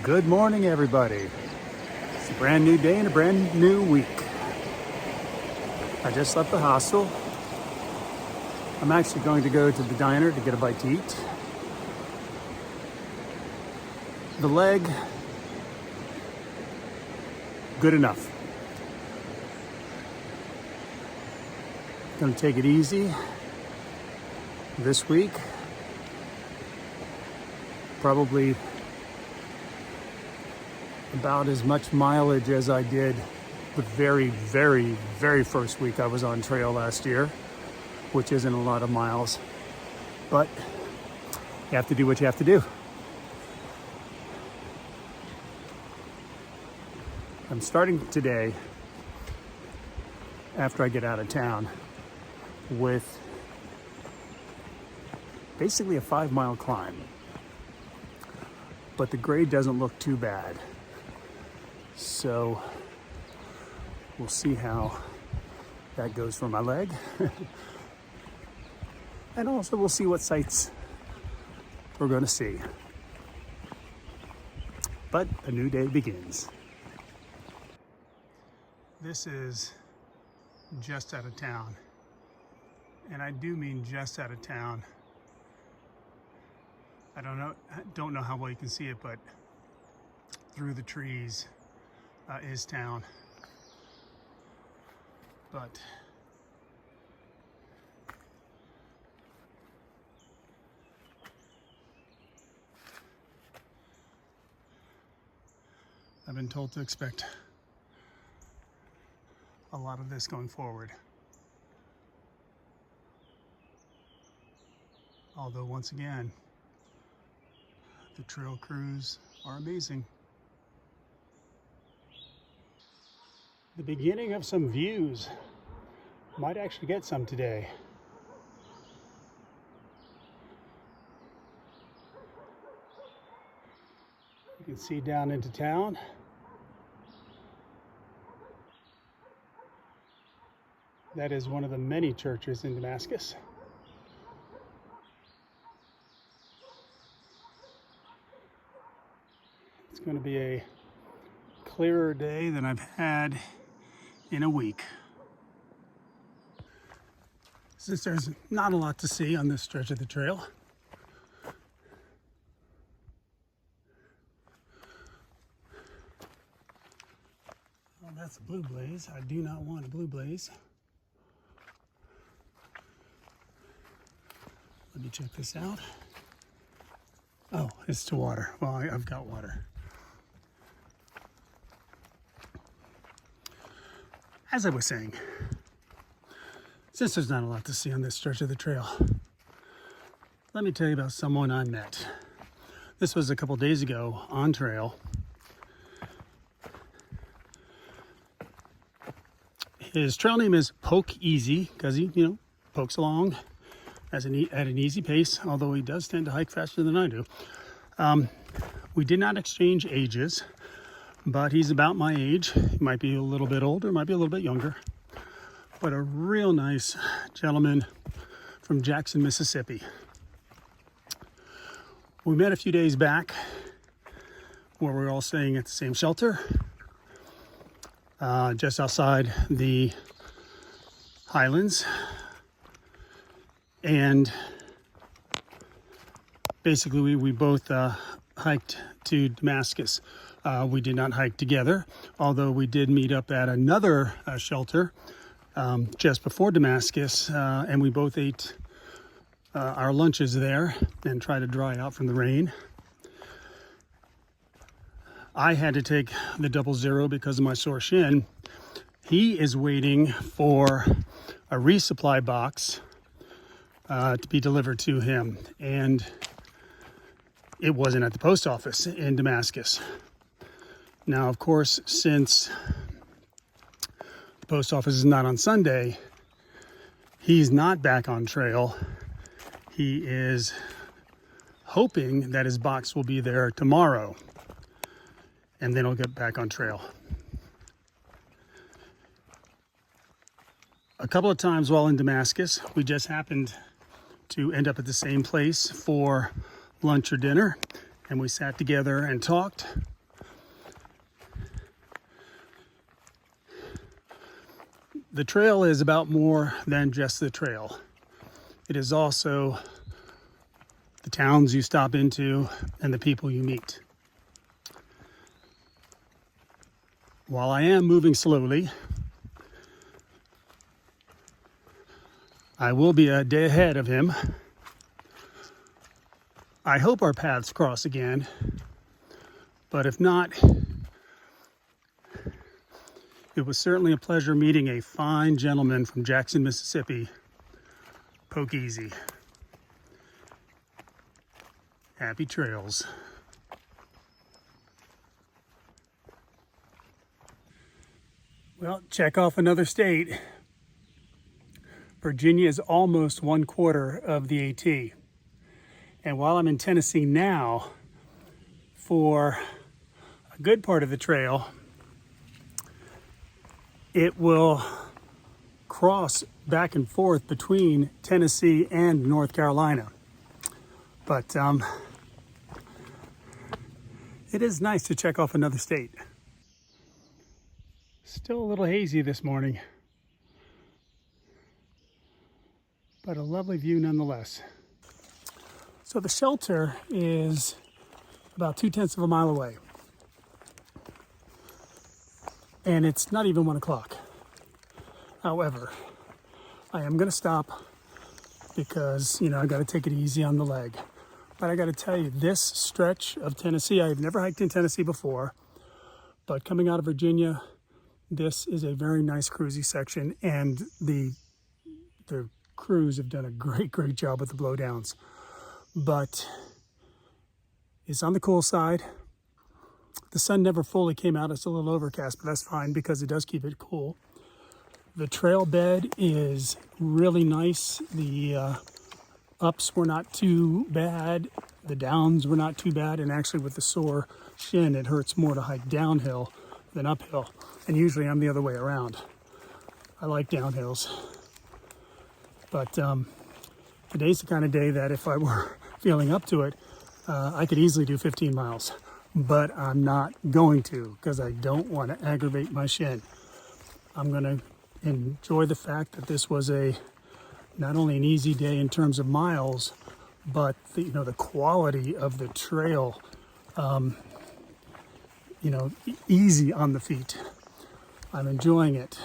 Good morning, everybody. It's a brand new day and a brand new week. I just left the hostel. I'm actually going to go to the diner to get a bite to eat. The leg, good enough. Gonna take it easy this week. Probably about as much mileage as I did the very first week I was on trail last year, which isn't a lot of miles, but you have to do what you have to do. I'm starting today, after I get out of town, with basically a 5-mile climb, but the grade doesn't look too bad. So we'll see how that goes for my leg. And also we'll see what sights we're going to see. But a new day begins. This is just out of town. And I do mean just out of town. I don't know how well you can see it, but through the trees is town. But I've been told to expect a lot of this going forward. Although once again, the trail crews are amazing. The beginning of some views. Might actually get some today. You can see down into town. That is one of the many churches in Damascus. It's going to be a clearer day than I've had in a week. Since there's not a lot to see on this stretch of the trail, well, that's a blue blaze. I do not want a blue blaze. Let me check this out. Oh, it's to water. Well, I've got water. As I was saying, since there's not a lot to see on this stretch of the trail, let me tell you about someone I met. This was a couple days ago on trail. His trail name is Poke Easy because he, pokes along at an easy pace, although he does tend to hike faster than I do. We did not exchange ages, but he's about my age. He might be a little bit older, might be a little bit younger, but a real nice gentleman from Jackson, Mississippi. We met a few days back where we were all staying at the same shelter, just outside the Highlands. And basically we both hiked to Damascus. We did not hike together, although we did meet up at another shelter just before Damascus, and we both ate our lunches there and tried to dry out from the rain. I had to take the 00 because of my sore shin. He is waiting for a resupply box to be delivered to him, and it wasn't at the post office in Damascus. Now, of course, since the post office is not on Sunday, he's not back on trail. He is hoping that his box will be there tomorrow, and then he'll get back on trail. A couple of times while in Damascus, we just happened to end up at the same place for lunch or dinner, and we sat together and talked. The trail is about more than just the trail. It is also the towns you stop into and the people you meet. While I am moving slowly, I will be a day ahead of him. I hope our paths cross again, but if not, it was certainly a pleasure meeting a fine gentleman from Jackson, Mississippi. Poke easy. Happy trails. Well, check off another state. Virginia is almost 1/4 of the AT. And while I'm in Tennessee now, for a good part of the trail, it will cross back and forth between Tennessee and North Carolina. But it is nice to check off another state. Still a little hazy this morning, but a lovely view nonetheless. So the shelter is about 2/10 of a mile away. And it's not even 1 o'clock. However, I am gonna stop because, I gotta take it easy on the leg. But I gotta tell you, this stretch of Tennessee, I've never hiked in Tennessee before, but coming out of Virginia, this is a very nice cruisy section, and the crews have done a great job with the blowdowns. But it's on the cool side. The sun never fully came out. It's a little overcast, but that's fine because it does keep it cool. The trail bed is really nice. The ups were not too bad. The downs were not too bad. And actually with the sore shin, it hurts more to hike downhill than uphill. And usually I'm the other way around. I like downhills. But today's the kind of day that if I were feeling up to it, I could easily do 15 miles. But I'm not going to because I don't want to aggravate my shin. I'm going to enjoy the fact that this was not only an easy day in terms of miles, but the quality of the trail, easy on the feet. I'm enjoying it.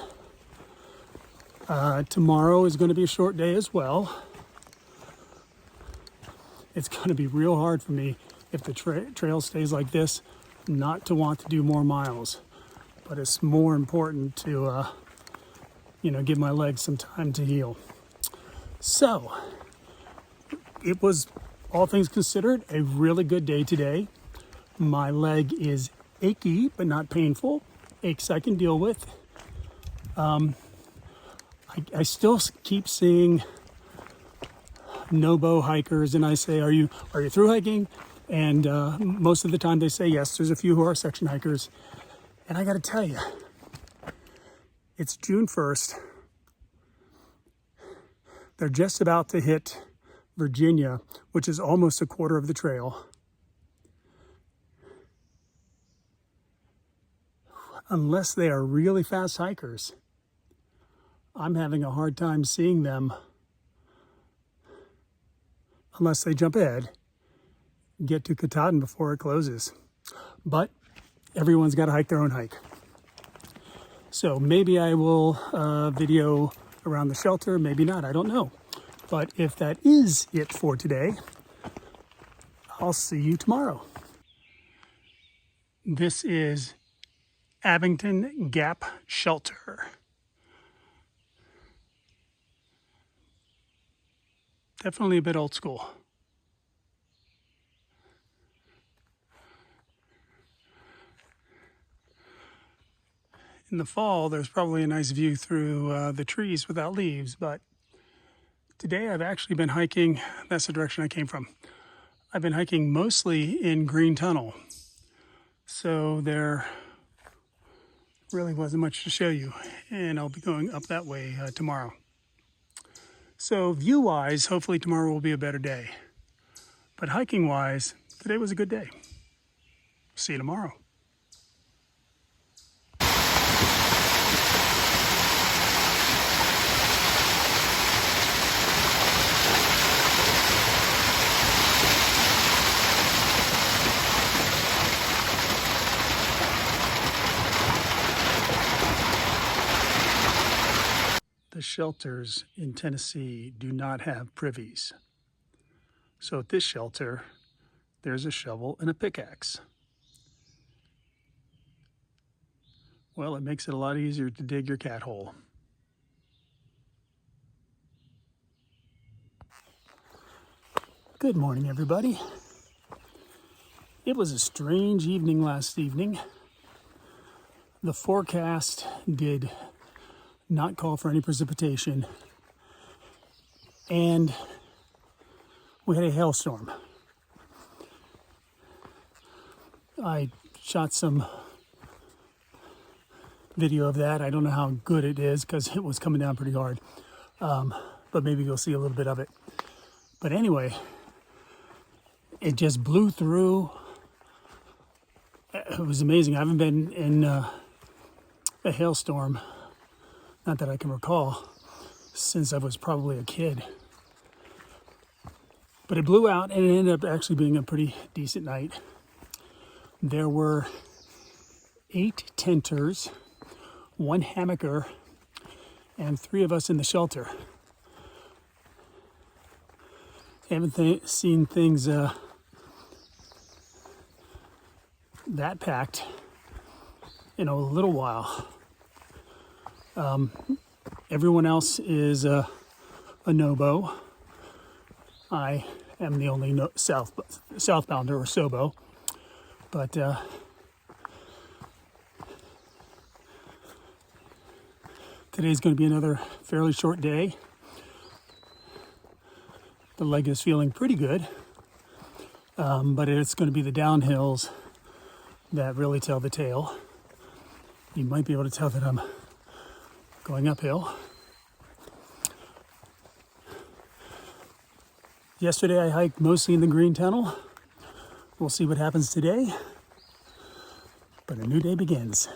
Tomorrow is going to be a short day as well. It's going to be real hard for me if the trail stays like this, not to want to do more miles. But it's more important to, give my legs some time to heal. So, it was, all things considered, a really good day today. My leg is achy, but not painful. Aches I can deal with. I still keep seeing no-bow hikers, and I say, are you through hiking? And most of the time they say yes. There's a few who are section hikers. And I got to tell you, it's June 1st. They're just about to hit Virginia, which is almost 1/4 of the trail. Unless they are really fast hikers, I'm having a hard time seeing them unless they jump ahead, get to Katahdin before it closes. But everyone's got to hike their own hike. So maybe I will video around the shelter, maybe not, I don't know. But if that is it for today, I'll see you tomorrow. This is Abington Gap Shelter. Definitely a bit old school. In the fall, there's probably a nice view through the trees without leaves, but today I've actually been hiking, that's the direction I came from. I've been hiking mostly in Green Tunnel, so there really wasn't much to show you, and I'll be going up that way tomorrow. So view-wise, hopefully tomorrow will be a better day, but hiking-wise, today was a good day. See you tomorrow. The shelters in Tennessee do not have privies. So at this shelter, there's a shovel and a pickaxe. Well, it makes it a lot easier to dig your cat hole. Good morning, everybody. It was a strange evening last evening. The forecast did not call for any precipitation, and we had a hailstorm. I shot some video of that. I don't know how good it is because it was coming down pretty hard, but maybe you'll see a little bit of it. But anyway, it just blew through. It was amazing. I haven't been in a hailstorm, not that I can recall, since I was probably a kid. But it blew out, and it ended up actually being a pretty decent night. There were 8 tenters, 1 hammocker, and 3 of us in the shelter. Haven't seen things that packed in a little while. Everyone else is a Nobo. I am the only southbounder or Sobo. But today's going to be another fairly short day. The leg is feeling pretty good, but it's going to be the downhills that really tell the tale. You might be able to tell that I'm going uphill. Yesterday I hiked mostly in the Green Tunnel. We'll see what happens today, but a new day begins.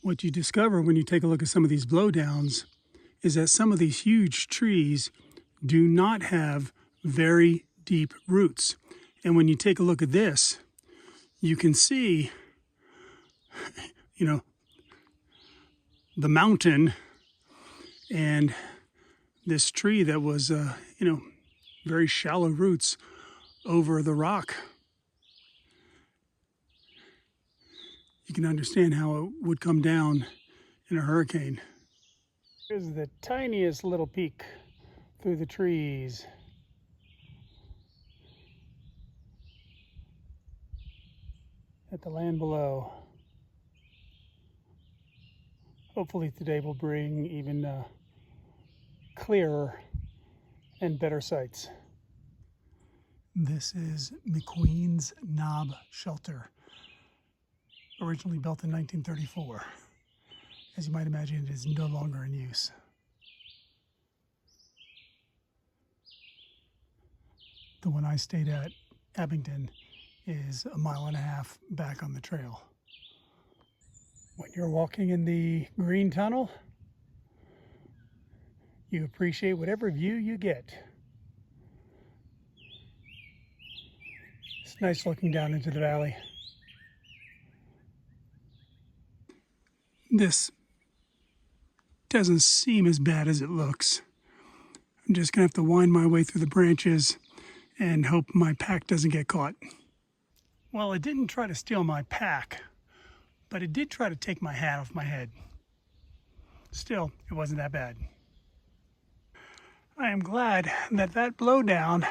What you discover when you take a look at some of these blowdowns is that some of these huge trees do not have very deep roots. And when you take a look at this, you can see, the mountain and this tree that was, very shallow roots over the rock. You can understand how it would come down in a hurricane. Here's the tiniest little peek through the trees. At the land below. Hopefully today will bring even clearer and better sights. This is McQueen's Knob Shelter, originally built in 1934. As you might imagine, it is no longer in use. The one I stayed at, Abington, is 1.5 miles back on the trail. When you're walking in the Green Tunnel, you appreciate whatever view you get. It's nice looking down into the valley. This doesn't seem as bad as it looks. I'm just gonna have to wind my way through the branches and hope my pack doesn't get caught. Well, it didn't try to steal my pack, but it did try to take my hat off my head. Still, it wasn't that bad. I am glad that that blowdown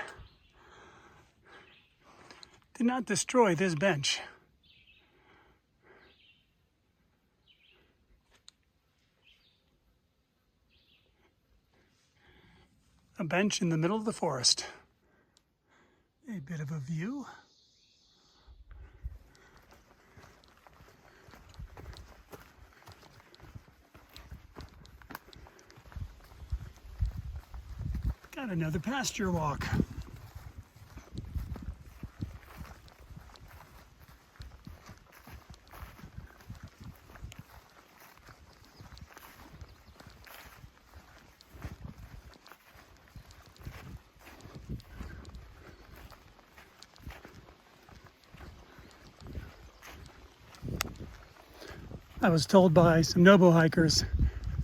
did not destroy this bench. A bench in the middle of the forest. A bit of a view. Got another pasture walk. I was told by some Nobo hikers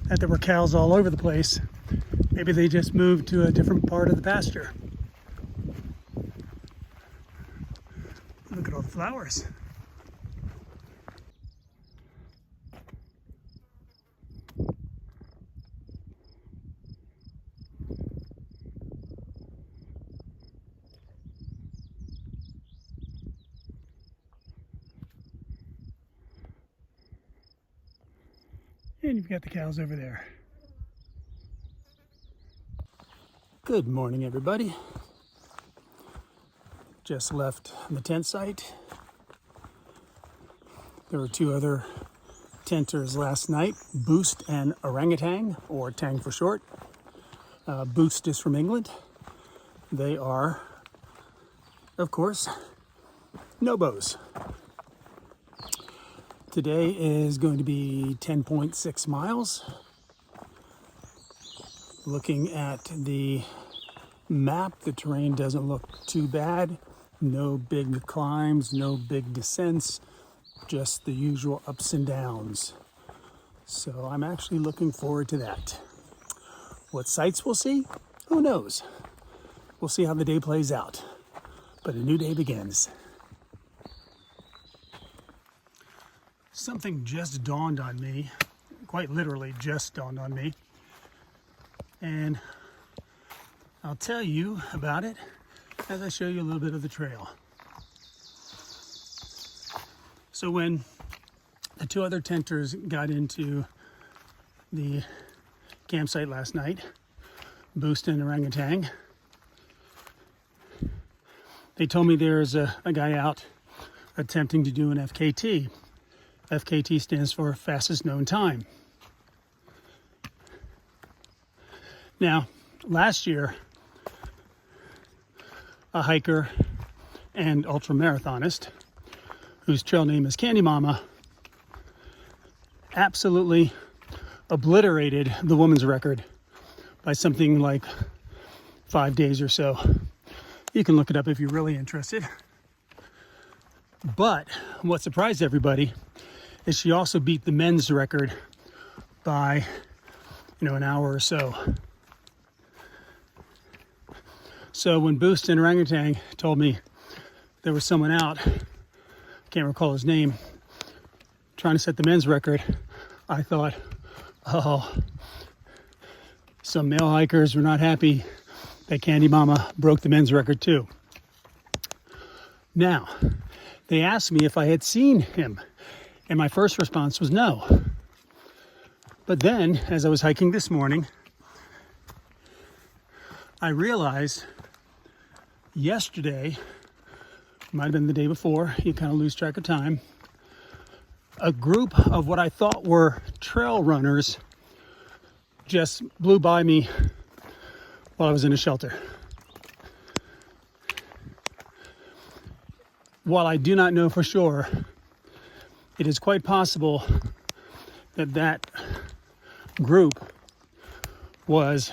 that there were cows all over the place. Maybe they just moved to a different part of the pasture. Look at all the flowers. And you've got the cows over there. Good morning, everybody. Just left the tent site. There were two other tenters last night, Boost and Orangutan, or Tang for short. Boost is from England. They are, of course, Nobos. Today is going to be 10.6 miles. Looking at the map, the terrain doesn't look too bad. No big climbs, no big descents, just the usual ups and downs. So I'm actually looking forward to that. What sights we'll see? Who knows? We'll see how the day plays out. But a new day begins. Something just dawned on me, quite literally just dawned on me. And I'll tell you about it as I show you a little bit of the trail. So when the two other tenters got into the campsite last night, Boost and Orangutan, they told me there's a guy out attempting to do an FKT. FKT stands for fastest known time. Now, last year, a hiker and ultramarathonist, whose trail name is Candy Mama, absolutely obliterated the woman's record by something like 5 days or so. You can look it up if you're really interested. But what surprised everybody is she also beat the men's record by, an hour or so. So when Boost and Orangutan told me there was someone out, can't recall his name, trying to set the men's record, I thought, oh, some male hikers were not happy that Candy Mama broke the men's record too. Now, they asked me if I had seen him, and my first response was no. But then, as I was hiking this morning, I realized yesterday, might have been the day before, you kind of lose track of time, a group of what I thought were trail runners just blew by me while I was in a shelter. While I do not know for sure, it is quite possible that that group was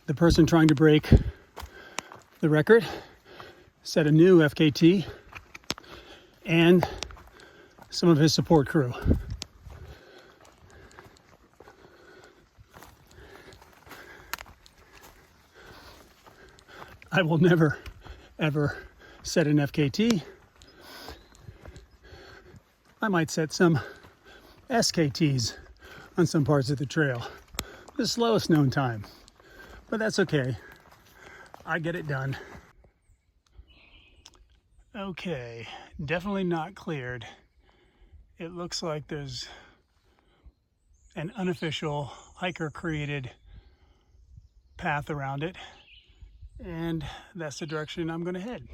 the person trying to break the record, set a new FKT, and some of his support crew. I will never, ever set an FKT. I might set some SKTs on some parts of the trail. The slowest known time, but that's okay. I get it done. Okay, definitely not cleared. It looks like there's an unofficial hiker created path around it, and that's the direction I'm going to head.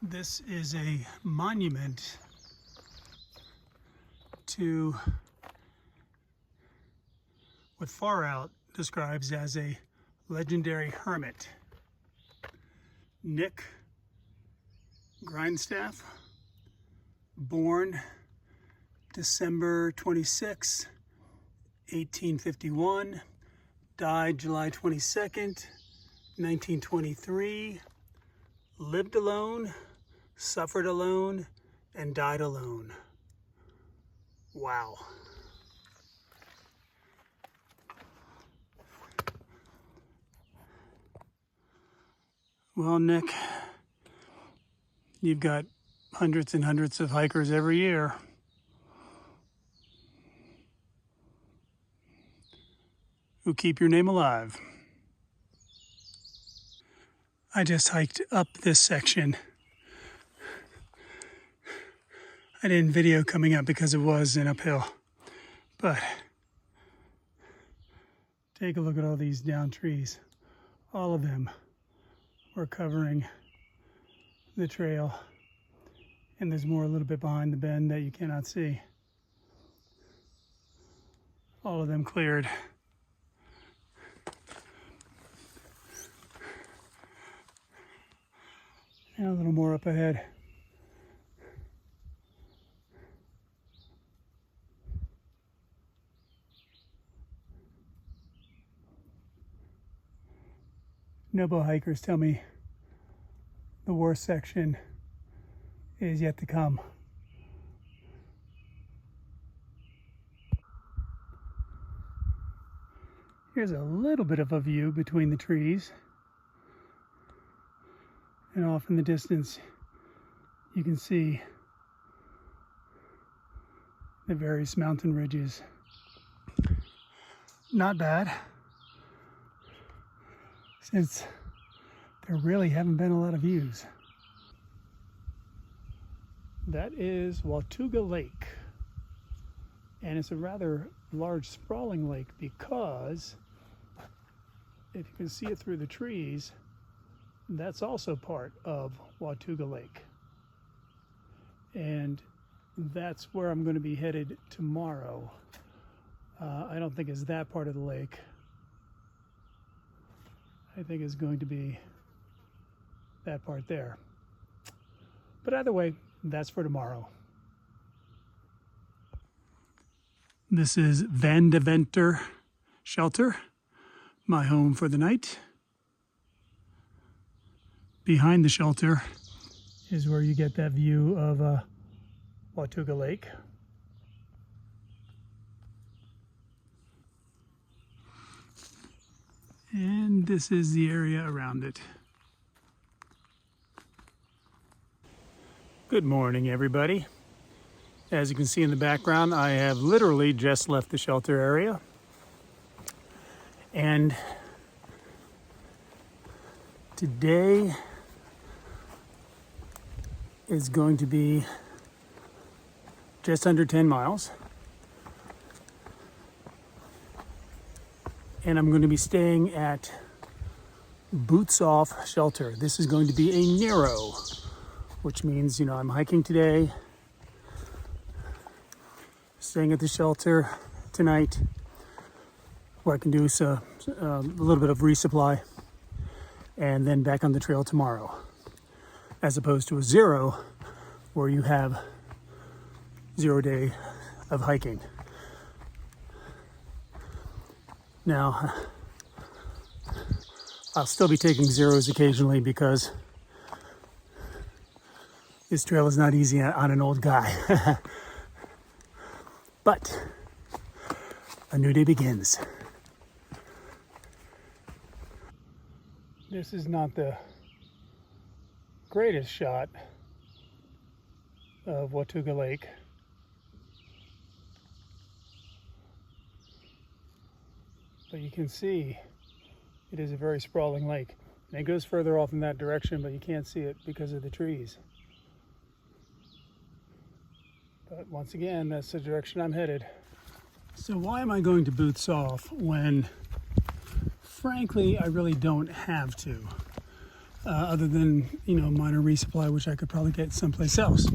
This is a monument to what Far Out describes as a legendary hermit, Nick Grindstaff, born December 26, 1851, died July 22nd, 1923, lived alone, suffered alone, and died alone. Wow. Well, Nick, you've got hundreds and hundreds of hikers every year. Who keep your name alive. I just hiked up this section. I didn't video coming up because it was an uphill, but take a look at all these down trees. All of them were covering the trail, and there's more a little bit behind the bend that you cannot see. All of them cleared. And a little more up ahead. Nobo hikers tell me the worst section is yet to come. Here's a little bit of a view between the trees. And off in the distance, you can see the various mountain ridges. Not bad, since there really haven't been a lot of views. That is Watauga Lake, and it's a rather large sprawling lake because if you can see it through the trees, that's also part of Watauga Lake, and that's where I'm going to be headed tomorrow. I don't think it's that part of the lake. I think it's going to be that part there. But either way, that's for tomorrow. This is Van de Venter Shelter, my home for the night. Behind the shelter is where you get that view of Watauga Lake. And this is the area around it. Good morning, everybody. As you can see in the background, I have literally just left the shelter area. And today is going to be just under 10 miles. And I'm going to be staying at Boots Off Shelter. This is going to be a Nero, which means, you know, I'm hiking today, staying at the shelter tonight, where I can do a little bit of resupply, and then back on the trail tomorrow, as opposed to a zero, where you have 0 day of hiking. Now, I'll still be taking zeros occasionally because this trail is not easy on an old guy. But a new day begins. This is not the greatest shot of Watauga Lake. But you can see it is a very sprawling lake. And it goes further off in that direction, but you can't see it because of the trees. But once again, that's the direction I'm headed. So why am I going to boots off when, frankly, I really don't have to? Other than, minor resupply, which I could probably get someplace else.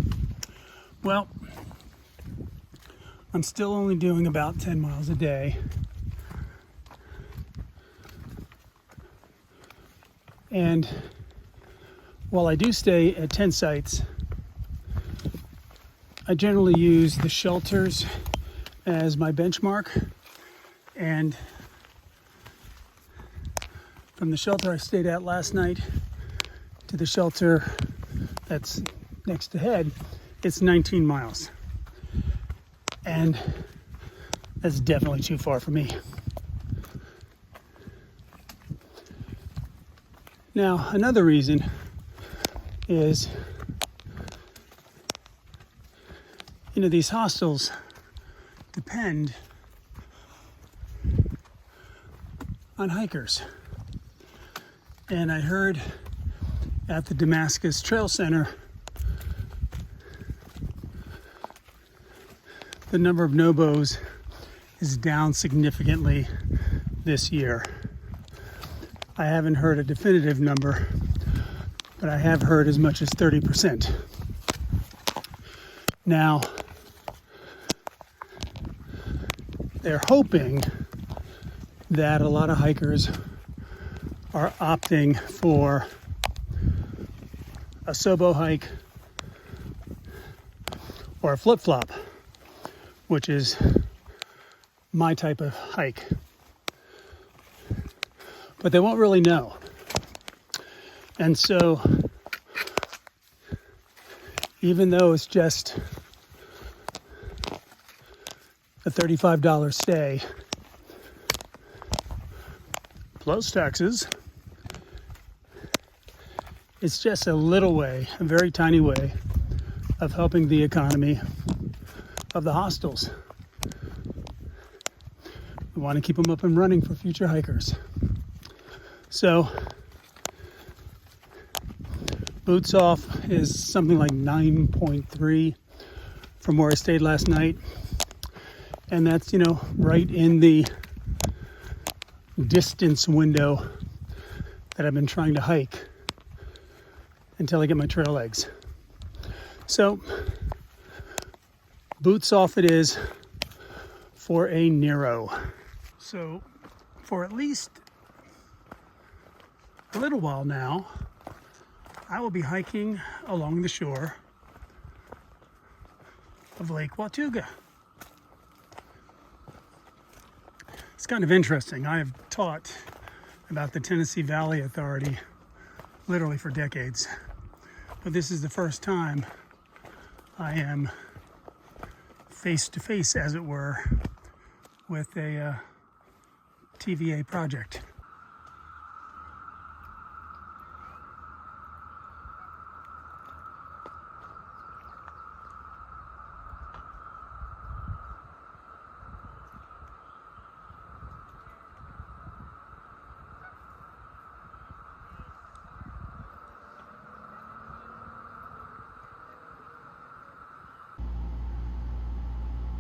Well, I'm still only doing about 10 miles a day. And while I do stay at tent sites, I generally use the shelters as my benchmark. And from the shelter I stayed at last night to the shelter that's next ahead, it's 19 miles. And that's definitely too far for me. Now, another reason is, these hostels depend on hikers. And I heard at the Damascus Trail Center, the number of nobos is down significantly this year. I haven't heard a definitive number, but I have heard as much as 30%. Now, they're hoping that a lot of hikers are opting for a Sobo hike or a flip-flop, which is my type of hike. But they won't really know. And so, even though it's just a $35 stay, plus taxes, it's just a little way, a very tiny way, of helping the economy of the hostels. We want to keep them up and running for future hikers. So, boots off is something like 9.3 from where I stayed last night. And that's, right in the distance window that I've been trying to hike until I get my trail legs. So, boots off it is for a Nero. So, for at least a little while now, I will be hiking along the shore of Lake Watauga. It's kind of interesting. I have taught about the Tennessee Valley Authority literally for decades, but this is the first time I am face to face, as it were, with a TVA project.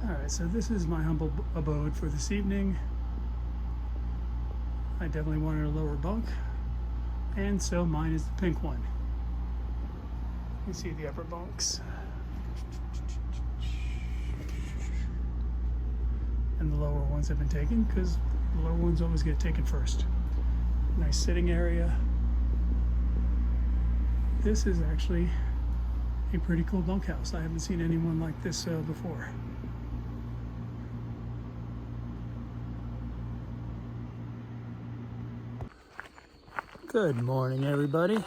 Alright, so this is my humble abode for this evening. I definitely wanted a lower bunk, and so mine is the pink one. You see the upper bunks. And the lower ones have been taken because the lower ones always get taken first. Nice sitting area. This is actually a pretty cool bunkhouse. I haven't seen anyone like this before. Good morning, everybody.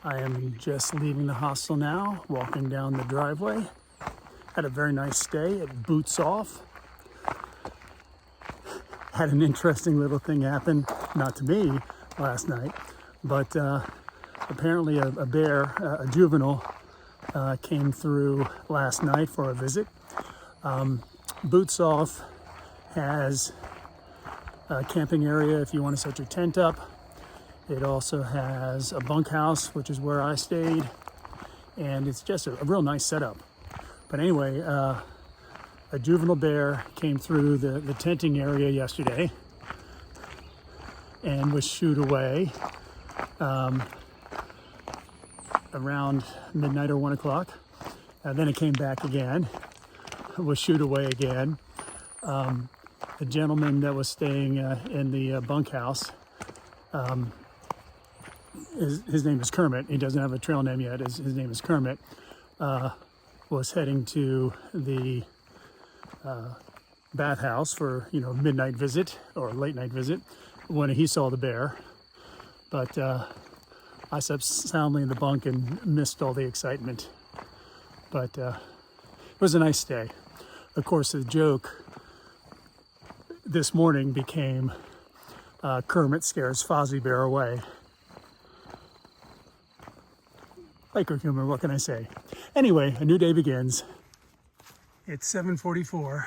I am just leaving the hostel now, walking down the driveway. Had a very nice stay at Boots Off. Had an interesting little thing happen, not to me, last night. But apparently a bear, a juvenile, came through last night for a visit. Boots Off has a camping area if you want to set your tent up. It also has a bunkhouse, which is where I stayed, and it's just a real nice setup. But anyway, a juvenile bear came through the tenting area yesterday and was shooed away around midnight or 1 o'clock. Then it came back again, was shooed away again. The gentleman that was staying in the bunkhouse, his name is Kermit. He doesn't have a trail name yet. His name is Kermit. Was heading to the bathhouse for midnight visit or late night visit when he saw the bear. But I slept soundly in the bunk and missed all the excitement. But it was a nice day. Of course, the joke this morning became Kermit scares Fozzie Bear away. Biker humor, what can I say? Anyway, a new day begins. It's 7:44.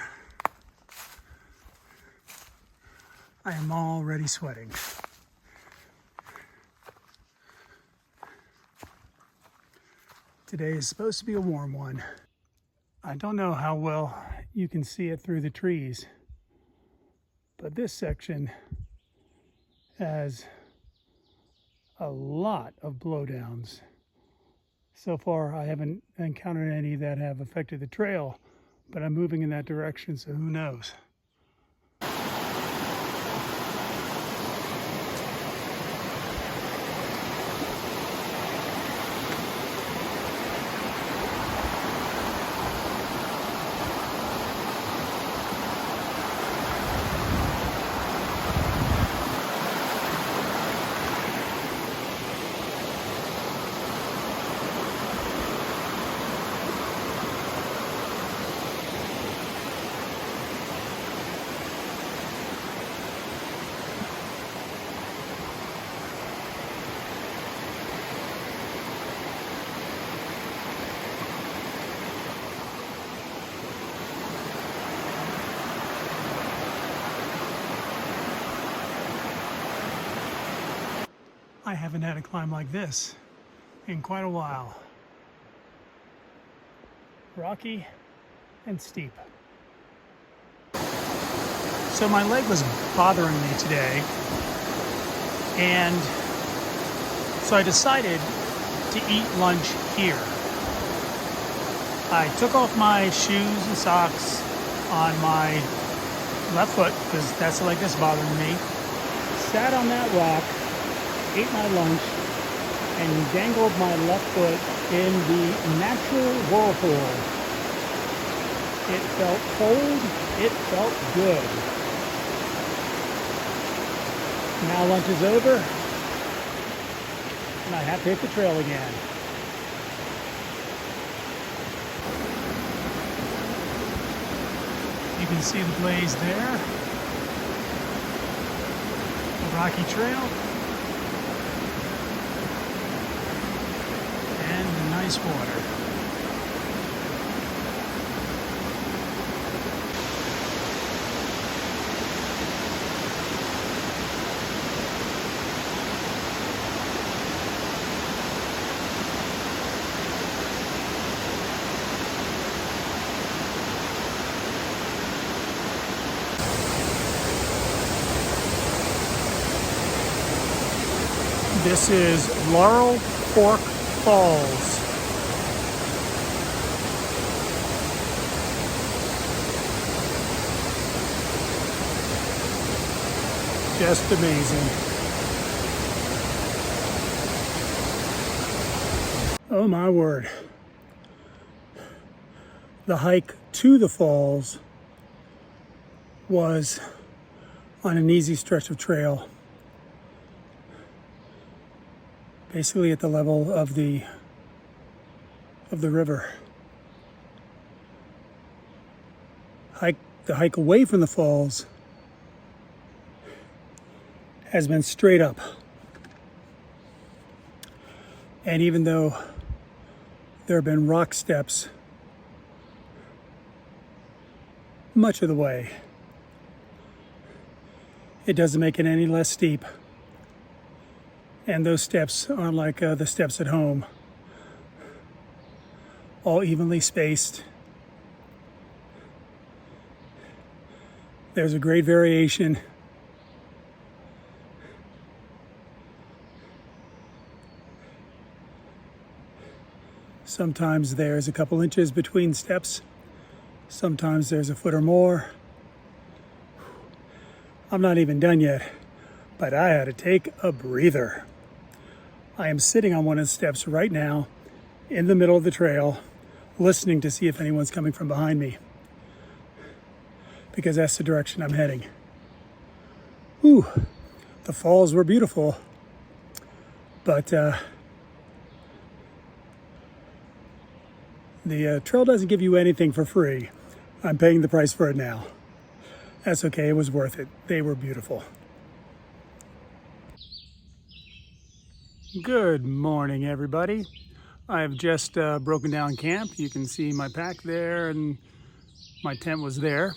I am already sweating. Today is supposed to be a warm one. I don't know how well you can see it through the trees, but this section has a lot of blowdowns. So far, I haven't encountered any that have affected the trail, but I'm moving in that direction, so who knows? I haven't had a climb like this in quite a while. Rocky and steep. So my leg was bothering me today, and so I decided to eat lunch here. I took off my shoes and socks on my left foot because that's the leg that's bothering me. Sat on that rock, ate my lunch, and dangled my left foot in the natural whirlpool. It felt cold, it felt good. Now lunch is over, and I have to hit the trail again. You can see the blaze there, the rocky trail, and the nice water. This is Laurel Fork Falls. Just amazing. Oh my word. The hike to the falls was on an easy stretch of trail. Basically at the level of the river. The hike away from the falls has been straight up. And even though there have been rock steps much of the way, it doesn't make it any less steep. And those steps aren't like the steps at home, all evenly spaced. There's a great variation. Sometimes there's a couple inches between steps. Sometimes there's a foot or more. I'm not even done yet, but I had to take a breather. I am sitting on one of the steps right now in the middle of the trail, listening to see if anyone's coming from behind me, because that's the direction I'm heading. Whew, the falls were beautiful, but the trail doesn't give you anything for free. I'm paying the price for it now. That's okay, it was worth it. They were beautiful. Good morning, everybody. I've just broken down camp. You can see my pack there and my tent was there.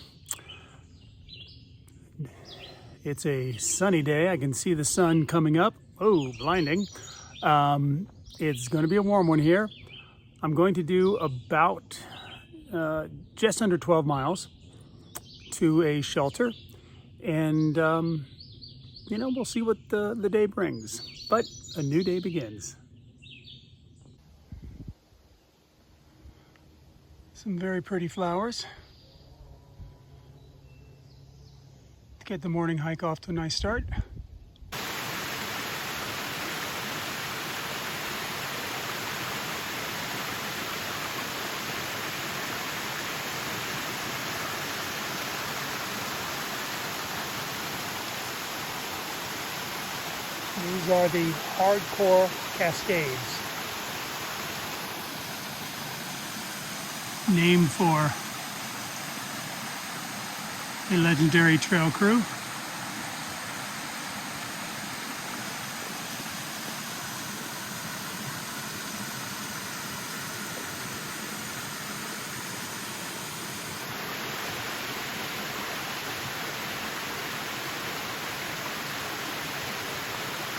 It's a sunny day. I can see the sun coming up. Oh, blinding. It's going to be a warm one here. I'm going to do about just under 12 miles to a shelter, and you know, we'll see what the day brings, but a new day begins. Some very pretty flowers to get the morning hike off to a nice start. These are the hardcore Cascades, named for a legendary trail crew.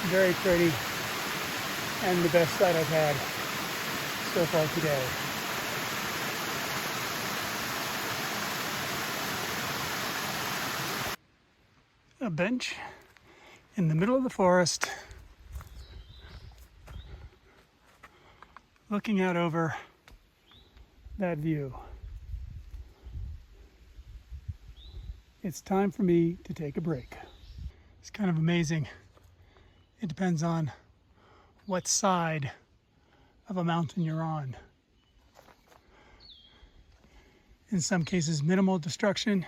Very pretty, and the best sight I've had so far today. A bench in the middle of the forest, looking out over that view. It's time for me to take a break. It's kind of amazing. It depends on what side of a mountain you're on. In some cases, minimal destruction.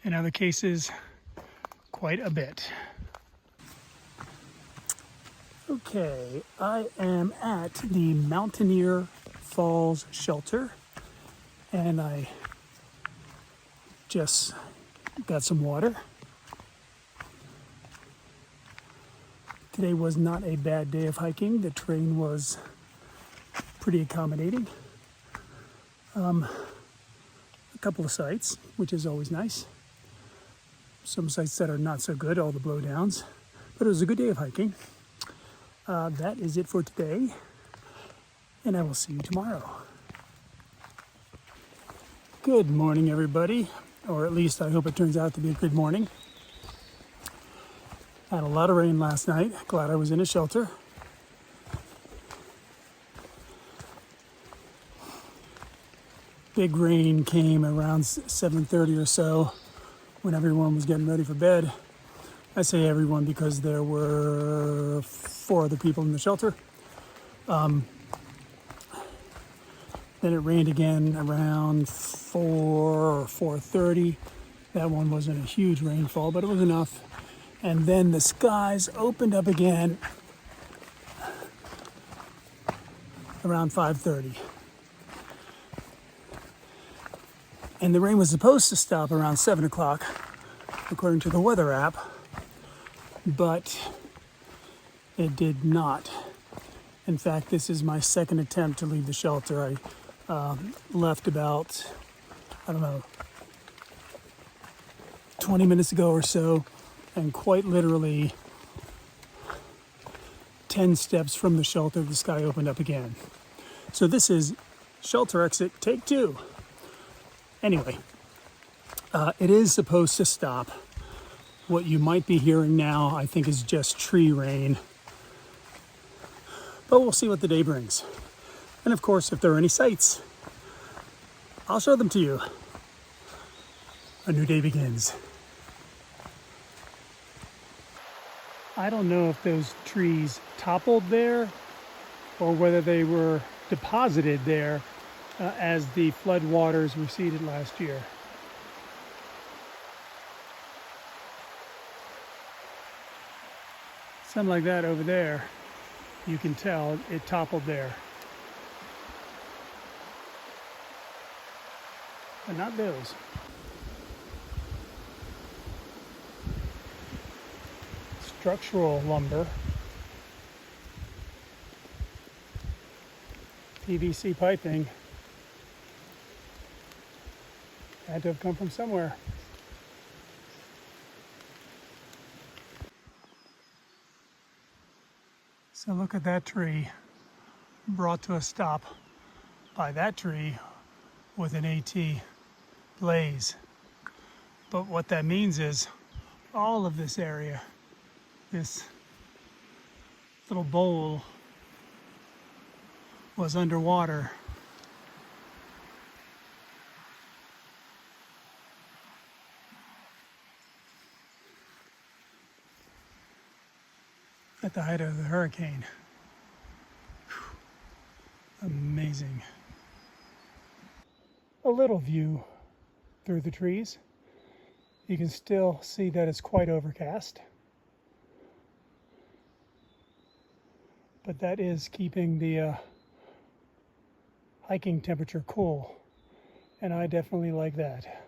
In other cases, quite a bit. Okay, I am at the Mountaineer Falls Shelter, and I just got some water. Today was not a bad day of hiking. The terrain was pretty accommodating. A couple of sites, which is always nice. Some sites that are not so good, all the blowdowns. But it was a good day of hiking. That is it for today, and I will see you tomorrow. Good morning, everybody, or at least I hope it turns out to be a good morning. Had a lot of rain last night. Glad I was in a shelter. Big rain came around 7:30 or so when everyone was getting ready for bed. I say everyone because there were 4 other people in the shelter. Then it rained again around 4 or 4:30. That one wasn't a huge rainfall, but it was enough. And then the skies opened up again around 5:30. And the rain was supposed to stop around 7 o'clock, according to the weather app, but it did not. In fact, this is my second attempt to leave the shelter. I left about, I don't know, 20 minutes ago or so, and quite literally 10 steps from the shelter, the sky opened up again. So this is shelter exit take 2. Anyway, it is supposed to stop. What you might be hearing now, I think, is just tree rain. But we'll see what the day brings. And of course, if there are any sights, I'll show them to you. A new day begins. I don't know if those trees toppled there or whether they were deposited there as the flood waters receded last year. Something like that over there. You can tell it toppled there. But not those. Structural lumber. PVC piping. Had to have come from somewhere. So look at that tree brought to a stop by that tree with an AT blaze. But what that means is all of this area, this little bowl, was underwater. At the height of the hurricane. Whew. Amazing. A little view through the trees. You can still see that it's quite overcast. But that is keeping the hiking temperature cool. And I definitely like that.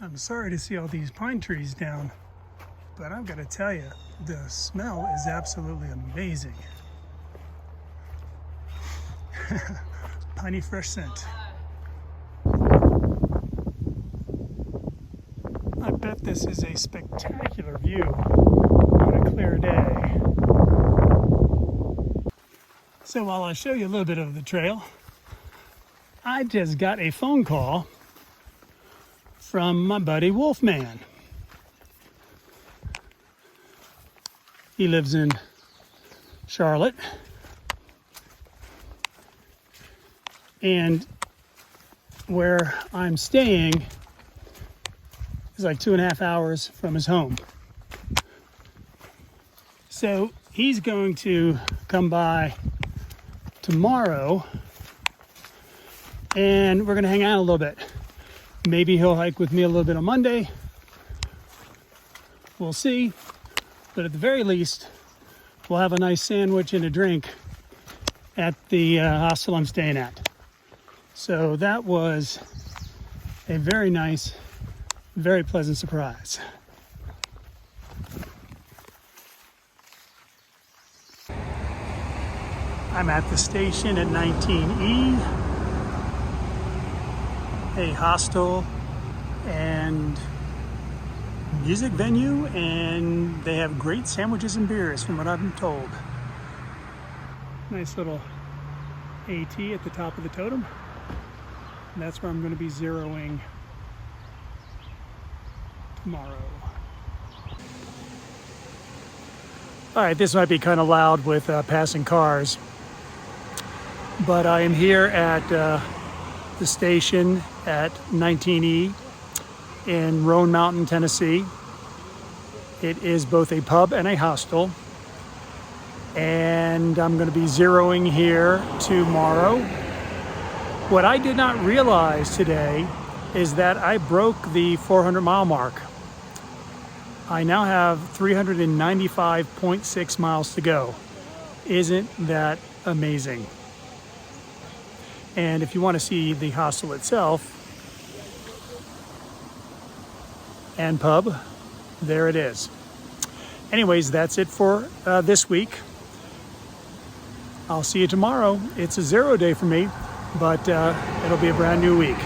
I'm sorry to see all these pine trees down, but I've got to tell you, the smell is absolutely amazing. Piney fresh scent. I bet this is a spectacular view on a clear day. So while I show you a little bit of the trail, I just got a phone call from my buddy Wolfman. He lives in Charlotte. And where I'm staying is like 2.5 hours from his home. So he's going to come by tomorrow and we're going to hang out a little bit. Maybe he'll hike with me a little bit on Monday. We'll see. But at the very least, we'll have a nice sandwich and a drink at the hostel I'm staying at. So that was a very nice, very pleasant surprise. I'm at the station at 19E. A hostel and music venue, and they have great sandwiches and beers from what I've been told. Nice little AT at the top of the totem. And that's where I'm going to be zeroing tomorrow. All right, this might be kind of loud with passing cars, but I am here at the station at 19E in Roan Mountain, Tennessee. It is both a pub and a hostel. And I'm going to be zeroing here tomorrow. What I did not realize today is that I broke the 400-mile mark. I now have 395.6 miles to go. Isn't that amazing? And if you want to see the hostel itself, and pub. There it is. Anyways, that's it for this week. I'll see you tomorrow. It's a 0 day for me, but it'll be a brand new week.